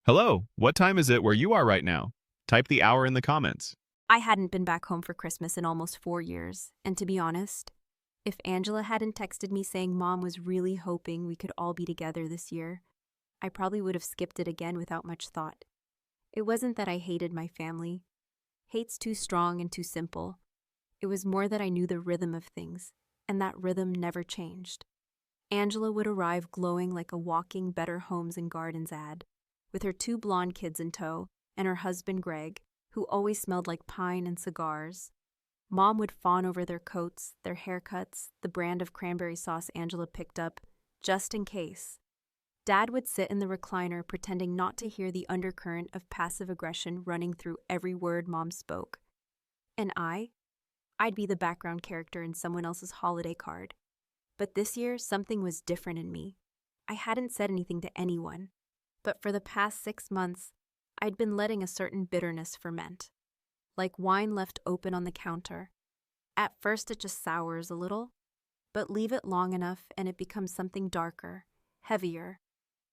Hello, what time is it where you are right now? Type the hour in the comments. I hadn't been back home for Christmas in almost 4 years, and to be honest, if Angela hadn't texted me saying Mom was really hoping we could all be together this year, I probably would have skipped it again without much thought. It wasn't that I hated my family. Hate's too strong and too simple. It was more that I knew the rhythm of things, and that rhythm never changed. Angela would arrive glowing like a walking Better Homes and Gardens ad, with her two blonde kids in tow and her husband Greg, who always smelled like pine and cigars. Mom would fawn over their coats, their haircuts, the brand of cranberry sauce Angela picked up, just in case. Dad would sit in the recliner pretending not to hear the undercurrent of passive aggression running through every word Mom spoke. And I'd be the background character in someone else's holiday card. But this year, something was different in me. I hadn't said anything to anyone, but for the past 6 months, I'd been letting a certain bitterness ferment, like wine left open on the counter. At first, it just sours a little, but leave it long enough and it becomes something darker, heavier.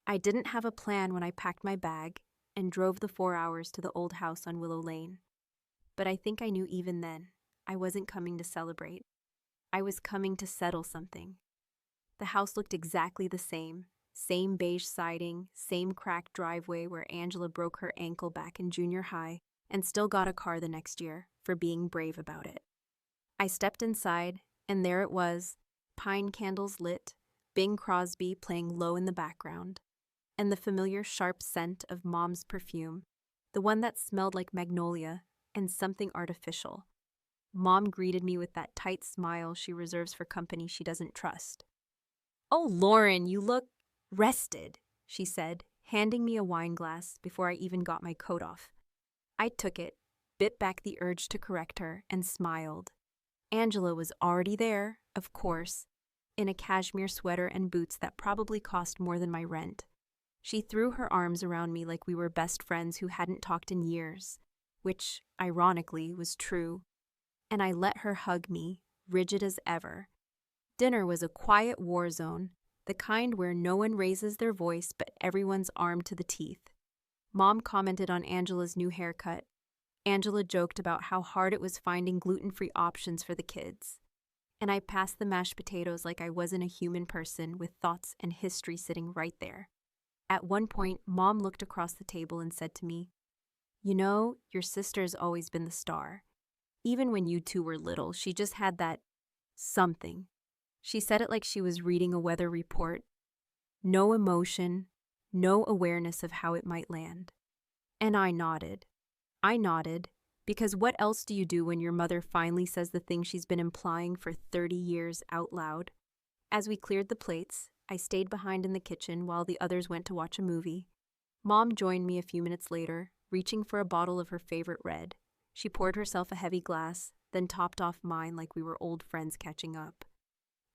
I didn't have a plan when I packed my bag and drove the 4 hours to the old house on Willow Lane. But I think I knew even then I wasn't coming to celebrate. I was coming to settle something. The house looked exactly the same beige siding, same cracked driveway where Angela broke her ankle back in junior high and still got a car the next year for being brave about it. I stepped inside, and there it was, pine candles lit, Bing Crosby playing low in the background, and the familiar sharp scent of Mom's perfume, the one that smelled like magnolia and something artificial. Mom greeted me with that tight smile she reserves for company she doesn't trust. "Oh, Lauren, you look rested," she said, handing me a wine glass before I even got my coat off. I took it, bit back the urge to correct her, and smiled. Angela was already there, of course, in a cashmere sweater and boots that probably cost more than my rent. She threw her arms around me like we were best friends who hadn't talked in years, which, ironically, was true, and I let her hug me, rigid as ever. Dinner was a quiet war zone, the kind where no one raises their voice but everyone's armed to the teeth. Mom commented on Angela's new haircut. Angela joked about how hard it was finding gluten-free options for the kids. And I passed the mashed potatoes like I wasn't a human person with thoughts and history sitting right there. At one point, Mom looked across the table and said to me, "You know, your sister's always been the star. Even when you two were little, she just had that something." She said it like she was reading a weather report. No emotion, no awareness of how it might land. And I nodded. I nodded, because what else do you do when your mother finally says the thing she's been implying for 30 years out loud? As we cleared the plates, I stayed behind in the kitchen while the others went to watch a movie. Mom joined me a few minutes later, reaching for a bottle of her favorite red. She poured herself a heavy glass, then topped off mine like we were old friends catching up.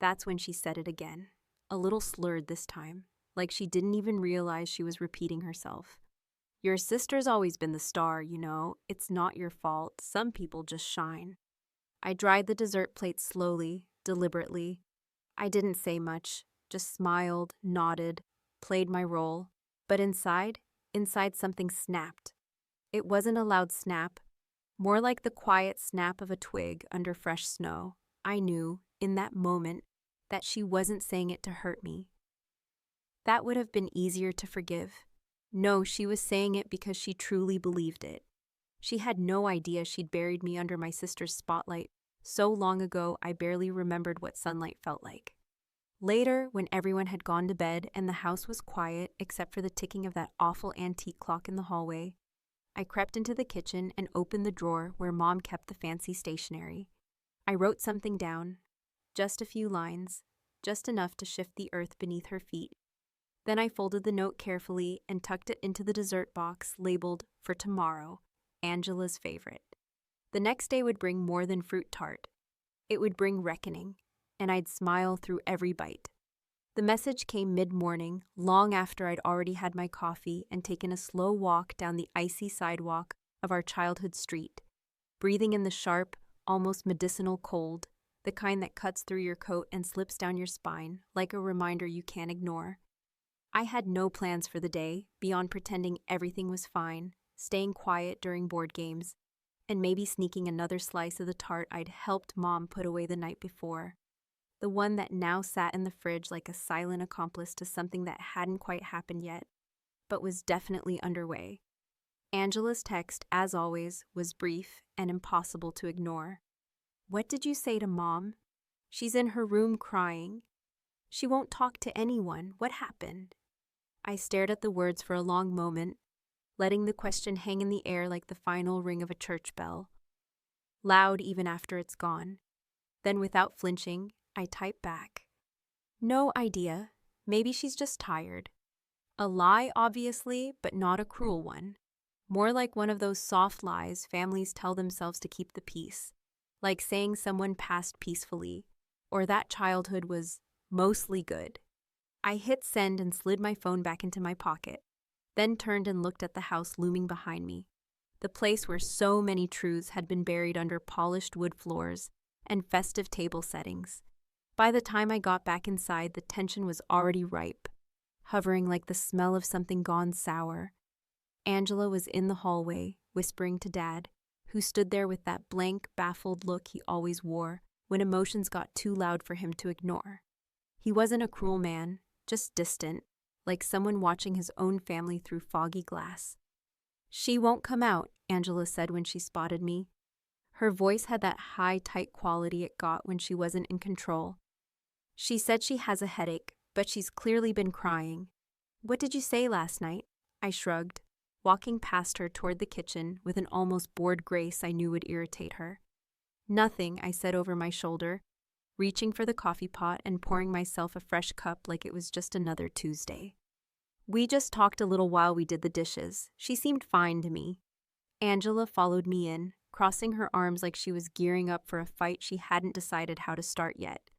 That's when she said it again, a little slurred this time, like she didn't even realize she was repeating herself. "Your sister's always been the star, you know. It's not your fault. Some people just shine." I dried the dessert plate slowly, deliberately. I didn't say much, just smiled, nodded, played my role. But inside something snapped. It wasn't a loud snap, more like the quiet snap of a twig under fresh snow. I knew, in that moment, that she wasn't saying it to hurt me. That would have been easier to forgive. No, she was saying it because she truly believed it. She had no idea she'd buried me under my sister's spotlight so long ago I barely remembered what sunlight felt like. Later, when everyone had gone to bed and the house was quiet except for the ticking of that awful antique clock in the hallway, I crept into the kitchen and opened the drawer where Mom kept the fancy stationery. I wrote something down, just a few lines, just enough to shift the earth beneath her feet. Then I folded the note carefully and tucked it into the dessert box labeled "For Tomorrow, Angela's favorite." The next day would bring more than fruit tart. It would bring reckoning, and I'd smile through every bite. The message came mid-morning, long after I'd already had my coffee and taken a slow walk down the icy sidewalk of our childhood street, breathing in the sharp, almost medicinal cold, the kind that cuts through your coat and slips down your spine like a reminder you can't ignore. I had no plans for the day beyond pretending everything was fine, staying quiet during board games, and maybe sneaking another slice of the tart I'd helped Mom put away the night before. The one that now sat in the fridge like a silent accomplice to something that hadn't quite happened yet, but was definitely underway. Angela's text, as always, was brief and impossible to ignore. "What did you say to Mom? She's in her room crying. She won't talk to anyone. What happened?" I stared at the words for a long moment, letting the question hang in the air like the final ring of a church bell, loud even after it's gone. Then, without flinching, I typed back, "No idea. Maybe she's just tired." A lie, obviously, but not a cruel one. More like one of those soft lies families tell themselves to keep the peace, like saying someone passed peacefully, or that childhood was mostly good. I hit send and slid my phone back into my pocket, then turned and looked at the house looming behind me, the place where so many truths had been buried under polished wood floors and festive table settings. By the time I got back inside, the tension was already ripe, hovering like the smell of something gone sour. Angela was in the hallway, whispering to Dad, who stood there with that blank, baffled look he always wore when emotions got too loud for him to ignore. He wasn't a cruel man, just distant, like someone watching his own family through foggy glass. "She won't come out," Angela said when she spotted me. Her voice had that high, tight quality it got when she wasn't in control. "She said she has a headache, but she's clearly been crying." "What did you say last night?" I shrugged, walking past her toward the kitchen with an almost bored grace I knew would irritate her. "Nothing," I said over my shoulder, reaching for the coffee pot and pouring myself a fresh cup like it was just another Tuesday. "We just talked a little while we did the dishes. She seemed fine to me." Angela followed me in, crossing her arms like she was gearing up for a fight she hadn't decided how to start yet.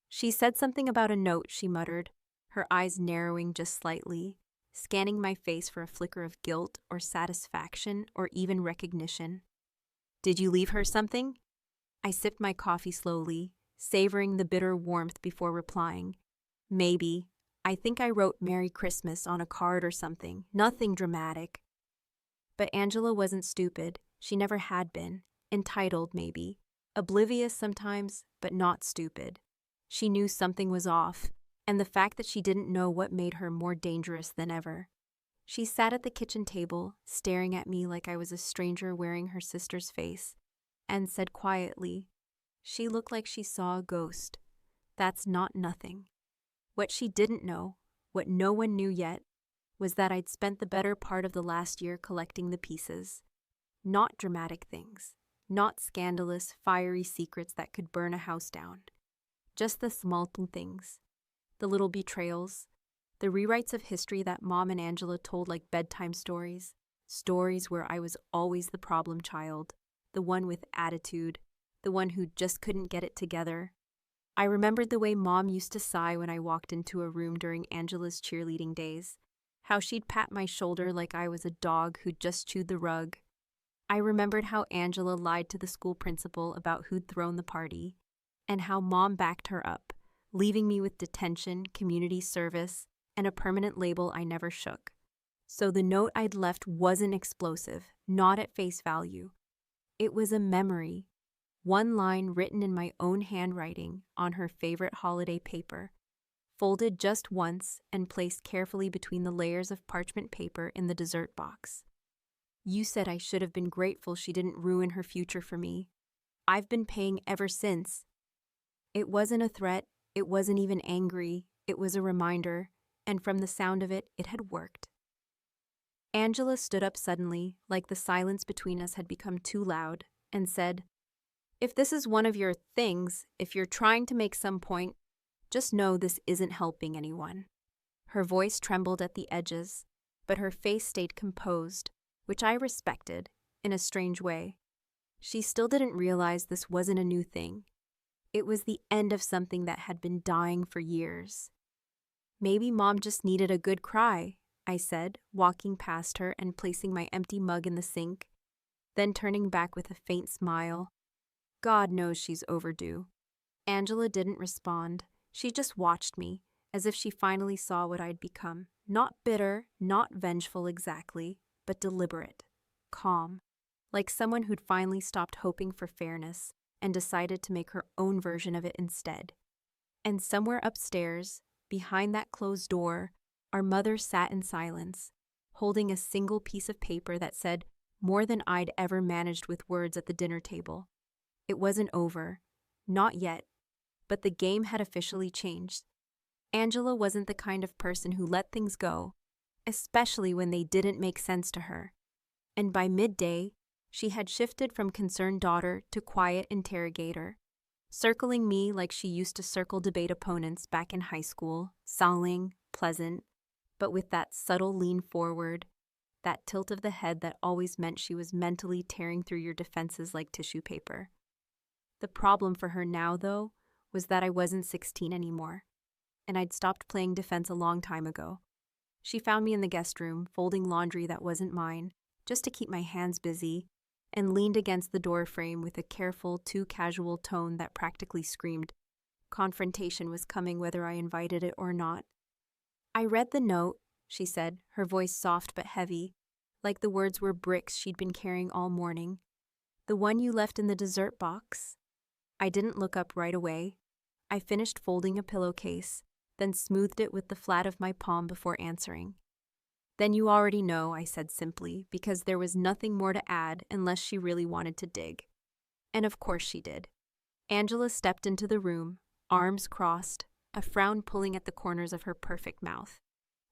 "She said something about a note," she muttered, her eyes narrowing just slightly, scanning my face for a flicker of guilt or satisfaction or even recognition. "Did you leave her something?" I sipped my coffee slowly, savoring the bitter warmth before replying. "Maybe. I think I wrote Merry Christmas on a card or something. Nothing dramatic." But Angela wasn't stupid. She never had been. Entitled, maybe. Oblivious sometimes, but not stupid. She knew something was off, and the fact that she didn't know what made her more dangerous than ever. She sat at the kitchen table, staring at me like I was a stranger wearing her sister's face, and said quietly, "She looked like she saw a ghost. That's not nothing." What she didn't know, what no one knew yet, was that I'd spent the better part of the last year collecting the pieces. Not dramatic things, not scandalous, fiery secrets that could burn a house down. Just the small things, the little betrayals, the rewrites of history that Mom and Angela told like bedtime stories, stories where I was always the problem child, the one with attitude, the one who just couldn't get it together. I remembered the way Mom used to sigh when I walked into a room during Angela's cheerleading days, how she'd pat my shoulder like I was a dog who'd just chewed the rug. I remembered how Angela lied to the school principal about who'd thrown the party, and how Mom backed her up, leaving me with detention, community service, and a permanent label I never shook. So the note I'd left wasn't explosive, not at face value. It was a memory. One line written in my own handwriting on her favorite holiday paper, folded just once and placed carefully between the layers of parchment paper in the dessert box. "You said I should have been grateful she didn't ruin her future for me. I've been paying ever since." It wasn't a threat, it wasn't even angry, it was a reminder, and from the sound of it, it had worked. Angela stood up suddenly, like the silence between us had become too loud, and said, "If this is one of your things, if you're trying to make some point, just know this isn't helping anyone." Her voice trembled at the edges, but her face stayed composed, which I respected, in a strange way. She still didn't realize this wasn't a new thing. It was the end of something that had been dying for years. "Maybe Mom just needed a good cry," I said, walking past her and placing my empty mug in the sink, then turning back with a faint smile. "God knows she's overdue." Angela didn't respond. She just watched me, as if she finally saw what I'd become. Not bitter, not vengeful exactly, but deliberate, calm, like someone who'd finally stopped hoping for fairness and decided to make her own version of it instead. And somewhere upstairs, behind that closed door, our mother sat in silence, holding a single piece of paper that said more than I'd ever managed with words at the dinner table. It wasn't over. Not yet. But the game had officially changed. Angela wasn't the kind of person who let things go, especially when they didn't make sense to her. And by midday, she had shifted from concerned daughter to quiet interrogator, circling me like she used to circle debate opponents back in high school, sulling, pleasant, but with that subtle lean forward, that tilt of the head that always meant she was mentally tearing through your defenses like tissue paper. The problem for her now, though, was that I wasn't 16 anymore, and I'd stopped playing defense a long time ago. She found me in the guest room, folding laundry that wasn't mine, just to keep my hands busy, and leaned against the door frame with a careful, too casual tone that practically screamed. Confrontation was coming whether I invited it or not. "I read the note," she said, her voice soft but heavy, like the words were bricks she'd been carrying all morning. "The one you left in the dessert box." I didn't look up right away. I finished folding a pillowcase, then smoothed it with the flat of my palm before answering. "Then you already know," I said simply, because there was nothing more to add unless she really wanted to dig. And of course she did. Angela stepped into the room, arms crossed, a frown pulling at the corners of her perfect mouth.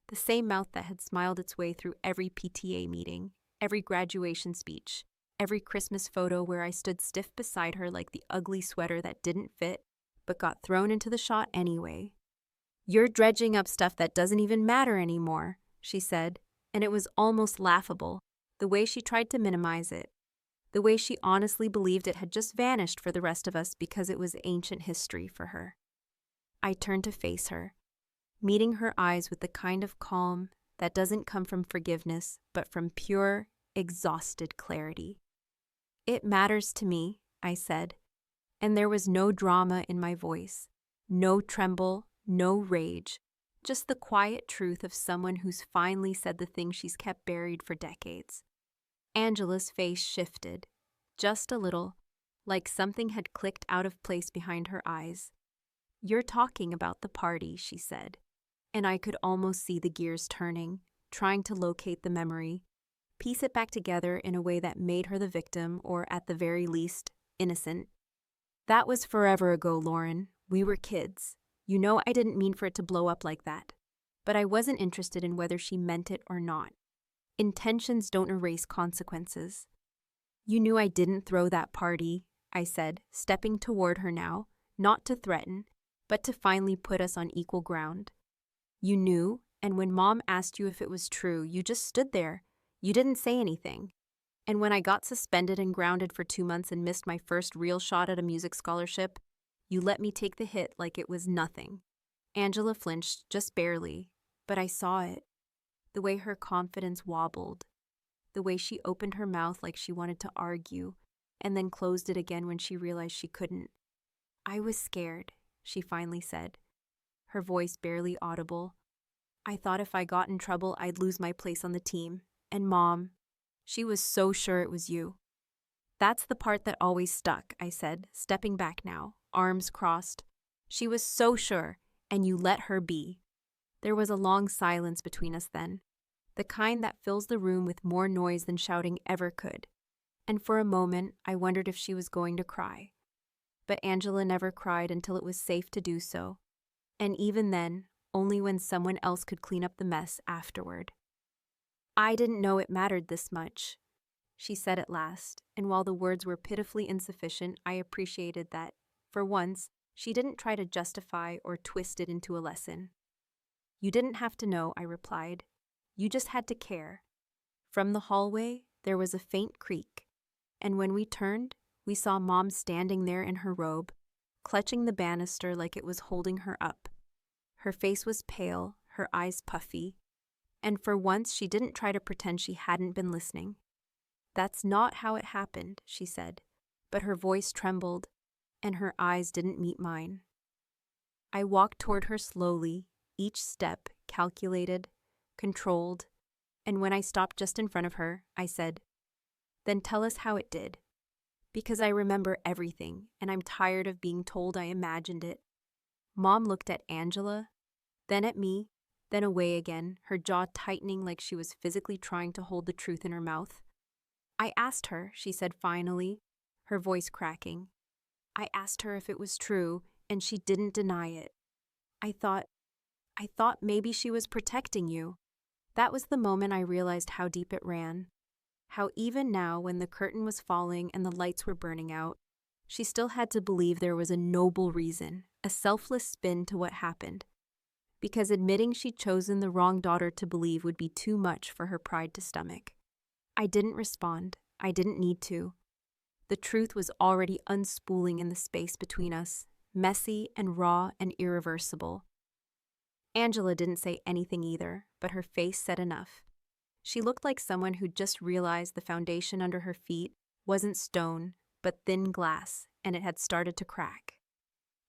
The same mouth that had smiled its way through every PTA meeting, every graduation speech, every Christmas photo where I stood stiff beside her like the ugly sweater that didn't fit, but got thrown into the shot anyway. "You're dredging up stuff that doesn't even matter anymore," she said, and it was almost laughable, the way she tried to minimize it, the way she honestly believed it had just vanished for the rest of us because it was ancient history for her. I turned to face her, meeting her eyes with the kind of calm that doesn't come from forgiveness, but from pure, exhausted clarity. "It matters to me," I said, and there was no drama in my voice, no tremble, no rage, just the quiet truth of someone who's finally said the thing she's kept buried for decades. Angela's face shifted, just a little, like something had clicked out of place behind her eyes. "You're talking about the party," she said, and I could almost see the gears turning, trying to locate the memory, piece it back together in a way that made her the victim, or at the very least, innocent. "That was forever ago, Lauren. We were kids. You know I didn't mean for it to blow up like that. But I wasn't interested in whether she meant it or not. Intentions don't erase consequences." "You knew I didn't throw that party," I said, stepping toward her now, not to threaten, but to finally put us on equal ground. "You knew, and when Mom asked you if it was true, you just stood there. You didn't say anything. And when I got suspended and grounded for 2 months and missed my first real shot at a music scholarship, you let me take the hit like it was nothing." Angela flinched, just barely, but I saw it. The way her confidence wobbled. The way she opened her mouth like she wanted to argue, and then closed it again when she realized she couldn't. "I was scared," she finally said, her voice barely audible. "I thought if I got in trouble, I'd lose my place on the team. And Mom, she was so sure it was you." "That's the part that always stuck," I said, stepping back now, arms crossed. "She was so sure, and you let her be." There was a long silence between us then, the kind that fills the room with more noise than shouting ever could. And for a moment, I wondered if she was going to cry. But Angela never cried until it was safe to do so. And even then, only when someone else could clean up the mess afterward. "I didn't know it mattered this much," she said at last, and while the words were pitifully insufficient, I appreciated that, for once, she didn't try to justify or twist it into a lesson. "You didn't have to know," I replied. "You just had to care." From the hallway, there was a faint creak, and when we turned, we saw Mom standing there in her robe, clutching the banister like it was holding her up. Her face was pale, her eyes puffy, and for once she didn't try to pretend she hadn't been listening. "That's not how it happened," she said, but her voice trembled, and her eyes didn't meet mine. I walked toward her slowly, each step calculated, controlled, and when I stopped just in front of her, I said, "Then tell us how it did." Because I remember everything, and I'm tired of being told I imagined it. Mom looked at Angela, then at me, then away again, her jaw tightening like she was physically trying to hold the truth in her mouth. "I asked her," she said finally, her voice cracking. "I asked her if it was true, and she didn't deny it. I thought, I thought maybe she was protecting you." That was the moment I realized how deep it ran. How even now, when the curtain was falling and the lights were burning out, she still had to believe there was a noble reason, a selfless spin to what happened. Because admitting she'd chosen the wrong daughter to believe would be too much for her pride to stomach. I didn't respond. I didn't need to. The truth was already unspooling in the space between us, messy and raw and irreversible. Angela didn't say anything either, but her face said enough. She looked like someone who'd just realized the foundation under her feet wasn't stone, but thin glass, and it had started to crack.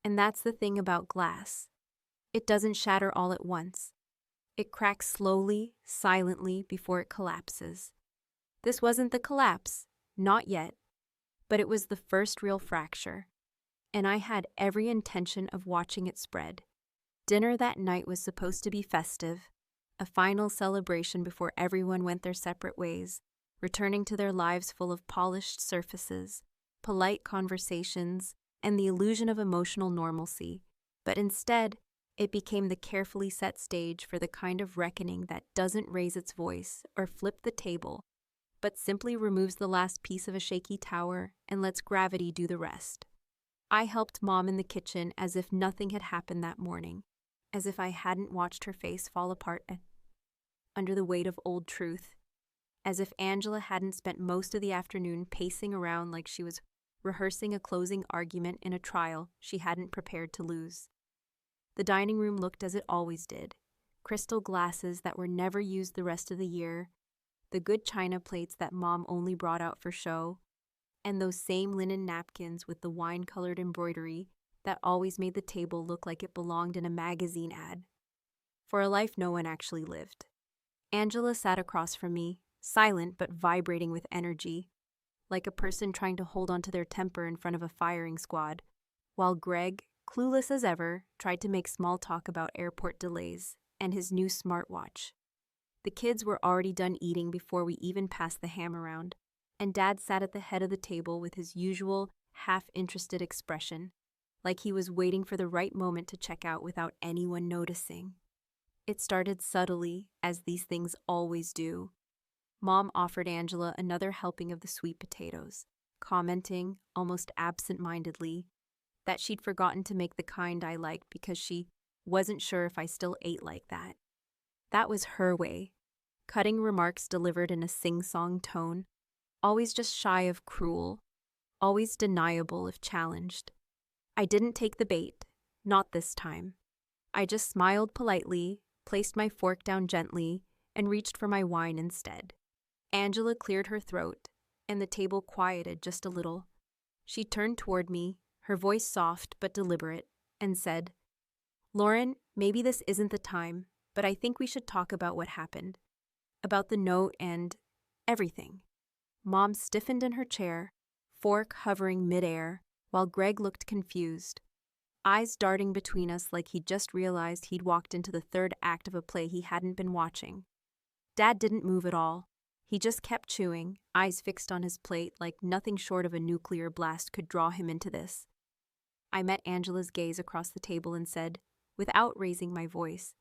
And that's the thing about glass. It doesn't shatter all at once. It cracks slowly, silently, before it collapses. This wasn't the collapse, not yet, but it was the first real fracture, and I had every intention of watching it spread. Dinner that night was supposed to be festive, a final celebration before everyone went their separate ways, returning to their lives full of polished surfaces, polite conversations, and the illusion of emotional normalcy. But instead, it became the carefully set stage for the kind of reckoning that doesn't raise its voice or flip the table, but simply removes the last piece of a shaky tower and lets gravity do the rest. I helped Mom in the kitchen as if nothing had happened that morning, as if I hadn't watched her face fall apart under the weight of old truth, as if Angela hadn't spent most of the afternoon pacing around like she was rehearsing a closing argument in a trial she hadn't prepared to lose. The dining room looked as it always did, crystal glasses that were never used the rest of the year, the good china plates that Mom only brought out for show, and those same linen napkins with the wine-colored embroidery that always made the table look like it belonged in a magazine ad. For a life no one actually lived. Angela sat across from me, silent but vibrating with energy, like a person trying to hold onto their temper in front of a firing squad, while Greg, clueless as ever, tried to make small talk about airport delays and his new smartwatch. The kids were already done eating before we even passed the ham around, and Dad sat at the head of the table with his usual half-interested expression, like he was waiting for the right moment to check out without anyone noticing. It started subtly, as these things always do. Mom offered Angela another helping of the sweet potatoes, commenting, almost absent-mindedly, that she'd forgotten to make the kind I liked because she wasn't sure if I still ate like that. That was her way, cutting remarks delivered in a sing-song tone, always just shy of cruel, always deniable if challenged. I didn't take the bait, not this time. I just smiled politely, placed my fork down gently, and reached for my wine instead. Angela cleared her throat, and the table quieted just a little. She turned toward me, her voice soft but deliberate, and said, "Lauren, maybe this isn't the time, but I think we should talk about what happened. About the note and everything." Mom stiffened in her chair, fork hovering midair, while Greg looked confused, eyes darting between us like he'd just realized he'd walked into the third act of a play he hadn't been watching. Dad didn't move at all. He just kept chewing, eyes fixed on his plate like nothing short of a nuclear blast could draw him into this. I met Angela's gaze across the table and said, without raising my voice,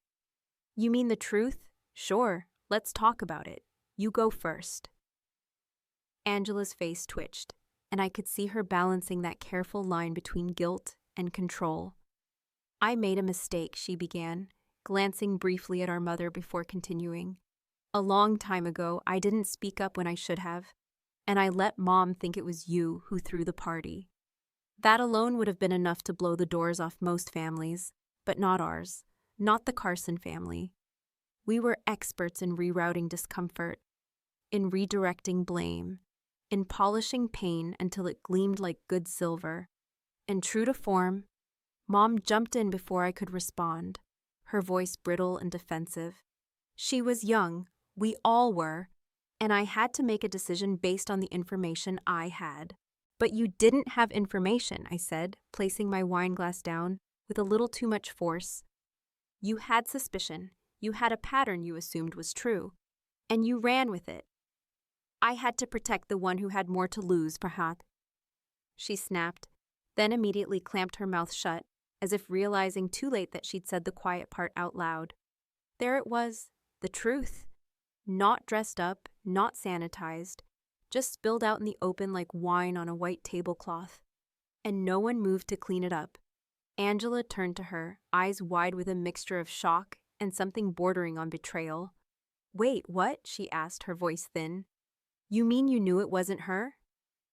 "You mean the truth? Sure, let's talk about it. You go first." Angela's face twitched, and I could see her balancing that careful line between guilt and control. "I made a mistake," she began, glancing briefly at our mother before continuing. "A long time ago, I didn't speak up when I should have, and I let Mom think it was you who threw the party. That alone would have been enough to blow the doors off most families, but not ours, not the Carson family. We were experts in rerouting discomfort, in redirecting blame, in polishing pain until it gleamed like good silver. And true to form, Mom jumped in before I could respond, her voice brittle and defensive. She was young, we all were, and I had to make a decision based on the information I had. But you didn't have information, I said, placing my wine glass down with a little too much force. You had suspicion. You had a pattern you assumed was true. And you ran with it. I had to protect the one who had more to lose, perhaps. She snapped, then immediately clamped her mouth shut, as if realizing too late that she'd said the quiet part out loud. There it was, the truth. Not dressed up, not sanitized, just spilled out in the open like wine on a white tablecloth. And no one moved to clean it up. Angela turned to her, eyes wide with a mixture of shock and something bordering on betrayal. Wait, what? She asked, her voice thin. You mean you knew it wasn't her?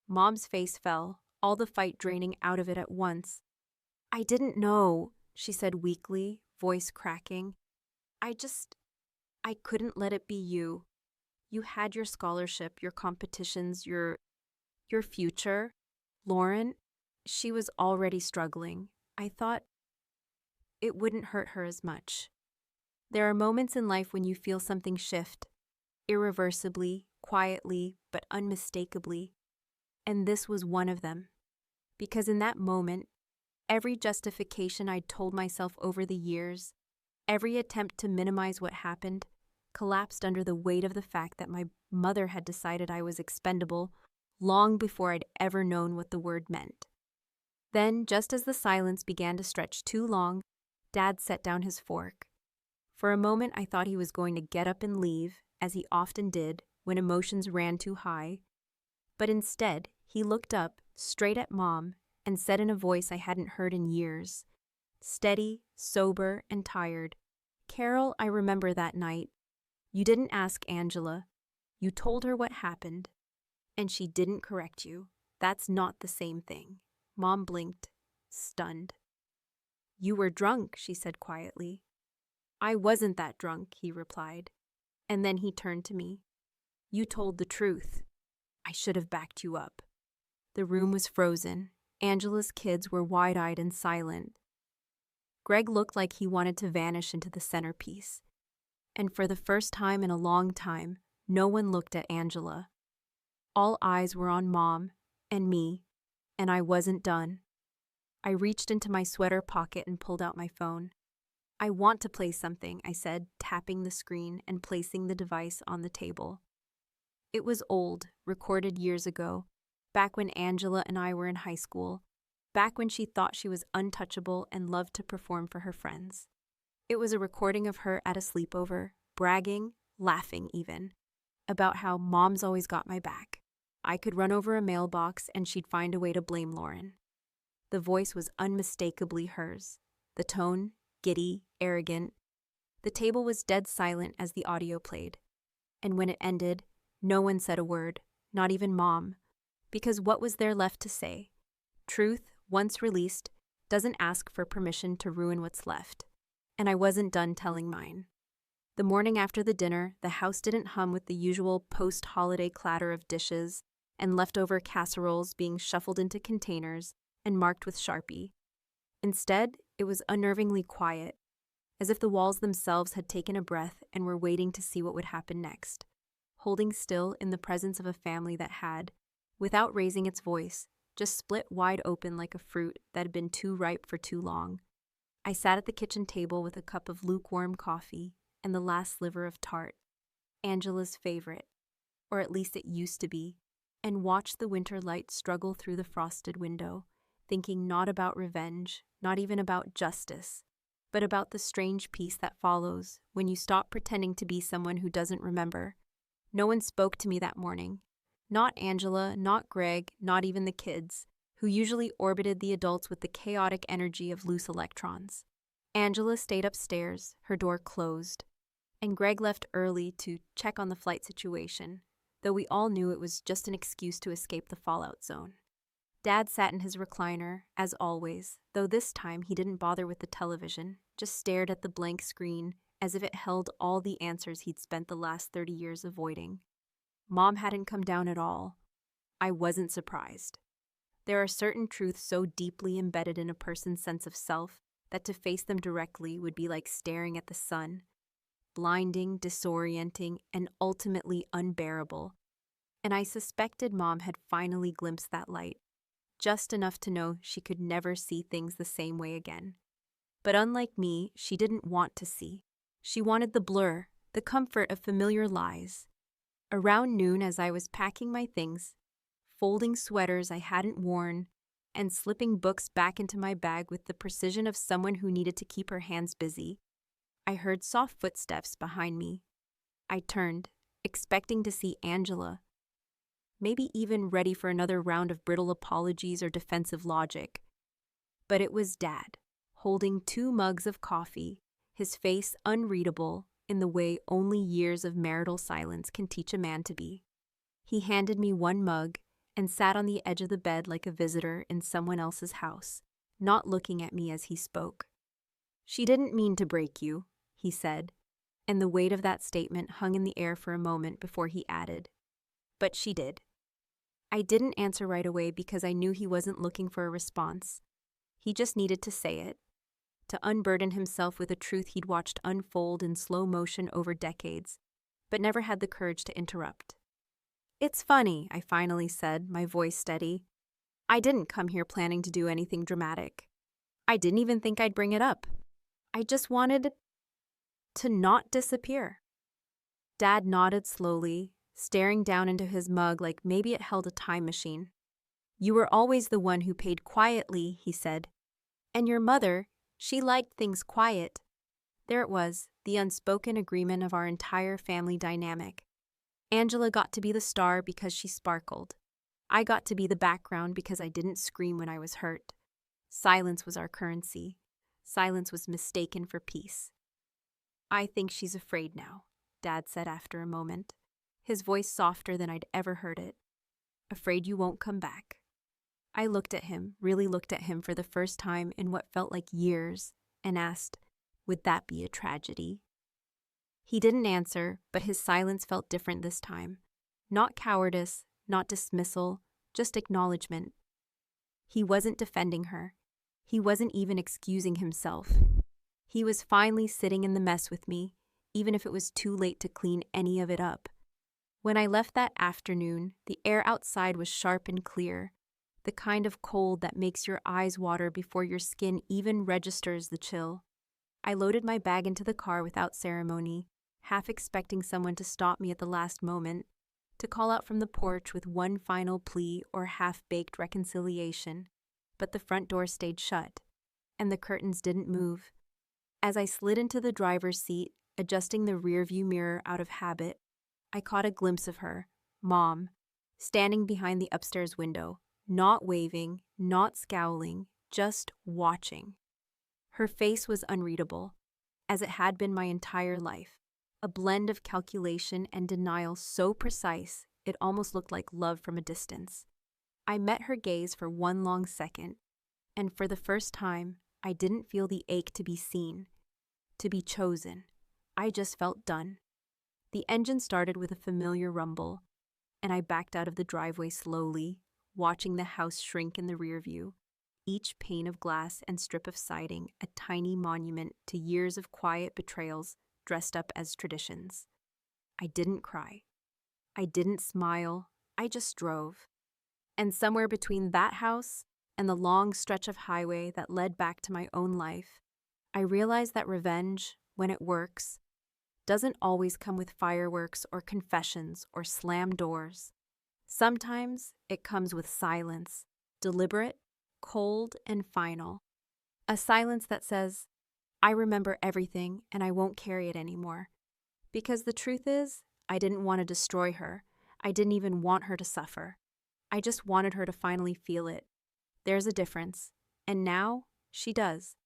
Mom's face fell, all the fight draining out of it at once. I didn't know, she said weakly, voice cracking. I couldn't let it be you. You had your scholarship, your competitions, your future. Lauren, she was already struggling. I thought it wouldn't hurt her as much. There are moments in life when you feel something shift, irreversibly, quietly, but unmistakably. And this was one of them. Because in that moment, every justification I'd told myself over the years, every attempt to minimize what happened, collapsed under the weight of the fact that my mother had decided I was expendable long before I'd ever known what the word meant. Then, just as the silence began to stretch too long, Dad set down his fork. For a moment, I thought he was going to get up and leave, as he often did when emotions ran too high. But instead, he looked up, straight at Mom, and said in a voice I hadn't heard in years, steady, sober, and tired, Carol, I remember that night. You didn't ask Angela. You told her what happened, and she didn't correct you. That's not the same thing. Mom blinked, stunned. You were drunk, she said quietly. I wasn't that drunk, he replied. And then he turned to me. You told the truth. I should have backed you up. The room was frozen. Angela's kids were wide-eyed and silent. Greg looked like he wanted to vanish into the centerpiece. And for the first time in a long time, no one looked at Angela. All eyes were on Mom and me, and I wasn't done. I reached into my sweater pocket and pulled out my phone. I want to play something, I said, tapping the screen and placing the device on the table. It was old, recorded years ago, back when Angela and I were in high school, back when she thought she was untouchable and loved to perform for her friends. It was a recording of her at a sleepover, bragging, laughing even, about how Mom's always got my back. I could run over a mailbox and she'd find a way to blame Lauren. The voice was unmistakably hers, the tone giddy, arrogant. The table was dead silent as the audio played. And when it ended, no one said a word, not even Mom, because what was there left to say? Truth, once released, doesn't ask for permission to ruin what's left. And I wasn't done telling mine. The morning after the dinner, the house didn't hum with the usual post-holiday clatter of dishes and leftover casseroles being shuffled into containers and marked with Sharpie. Instead, it was unnervingly quiet, as if the walls themselves had taken a breath and were waiting to see what would happen next, holding still in the presence of a family that had, without raising its voice, just split wide open like a fruit that had been too ripe for too long. I sat at the kitchen table with a cup of lukewarm coffee and the last sliver of tart, Angela's favorite, or at least it used to be, and watched the winter light struggle through the frosted window, thinking not about revenge, not even about justice, but about the strange peace that follows when you stop pretending to be someone who doesn't remember. No one spoke to me that morning. Not Angela, not Greg, not even the kids, who usually orbited the adults with the chaotic energy of loose electrons. Angela stayed upstairs, her door closed, and Greg left early to check on the flight situation, though we all knew it was just an excuse to escape the fallout zone. Dad sat in his recliner, as always, though this time he didn't bother with the television, just stared at the blank screen as if it held all the answers he'd spent the last 30 years avoiding. Mom hadn't come down at all. I wasn't surprised. There are certain truths so deeply embedded in a person's sense of self that to face them directly would be like staring at the sun, blinding, disorienting, and ultimately unbearable. And I suspected Mom had finally glimpsed that light, just enough to know she could never see things the same way again. But unlike me, she didn't want to see. She wanted the blur, the comfort of familiar lies. Around noon, as I was packing my things, folding sweaters I hadn't worn, and slipping books back into my bag with the precision of someone who needed to keep her hands busy, I heard soft footsteps behind me. I turned, expecting to see Angela, maybe even ready for another round of brittle apologies or defensive logic. But it was Dad, holding 2 mugs of coffee, his face unreadable in the way only years of marital silence can teach a man to be. He handed me 1 mug and sat on the edge of the bed like a visitor in someone else's house, not looking at me as he spoke. "She didn't mean to break you," he said, and the weight of that statement hung in the air for a moment before he added, "But she did." I didn't answer right away because I knew he wasn't looking for a response. He just needed to say it, to unburden himself with a truth he'd watched unfold in slow motion over decades, but never had the courage to interrupt. "It's funny," I finally said, my voice steady. "I didn't come here planning to do anything dramatic. I didn't even think I'd bring it up. I just wanted to not disappear." Dad nodded slowly, staring down into his mug like maybe it held a time machine. "You were always the one who paid quietly," he said. "And your mother, she liked things quiet." There it was, the unspoken agreement of our entire family dynamic. Angela got to be the star because she sparkled. I got to be the background because I didn't scream when I was hurt. Silence was our currency. Silence was mistaken for peace. "I think she's afraid now," Dad said after a moment, his voice softer than I'd ever heard it. "Afraid you won't come back." I looked at him, really looked at him for the first time in what felt like years, and asked, "Would that be a tragedy?" He didn't answer, but his silence felt different this time. Not cowardice, not dismissal, just acknowledgement. He wasn't defending her. He wasn't even excusing himself. He was finally sitting in the mess with me, even if it was too late to clean any of it up. When I left that afternoon, the air outside was sharp and clear, the kind of cold that makes your eyes water before your skin even registers the chill. I loaded my bag into the car without ceremony, half expecting someone to stop me at the last moment, to call out from the porch with one final plea or half-baked reconciliation. But the front door stayed shut, and the curtains didn't move. As I slid into the driver's seat, adjusting the rearview mirror out of habit, I caught a glimpse of her, Mom, standing behind the upstairs window, not waving, not scowling, just watching. Her face was unreadable, as it had been my entire life, a blend of calculation and denial so precise it almost looked like love from a distance. I met her gaze for one long second, and for the first time, I didn't feel the ache to be seen, to be chosen. I just felt done. The engine started with a familiar rumble, and I backed out of the driveway slowly, watching the house shrink in the rear view, each pane of glass and strip of siding a tiny monument to years of quiet betrayals dressed up as traditions. I didn't cry. I didn't smile. I just drove. And somewhere between that house and the long stretch of highway that led back to my own life, I realized that revenge, when it works, doesn't always come with fireworks or confessions or slammed doors. Sometimes it comes with silence, deliberate, cold, and final. A silence that says, "I remember everything and I won't carry it anymore." Because the truth is, I didn't want to destroy her. I didn't even want her to suffer. I just wanted her to finally feel it. There's a difference. And now, she does.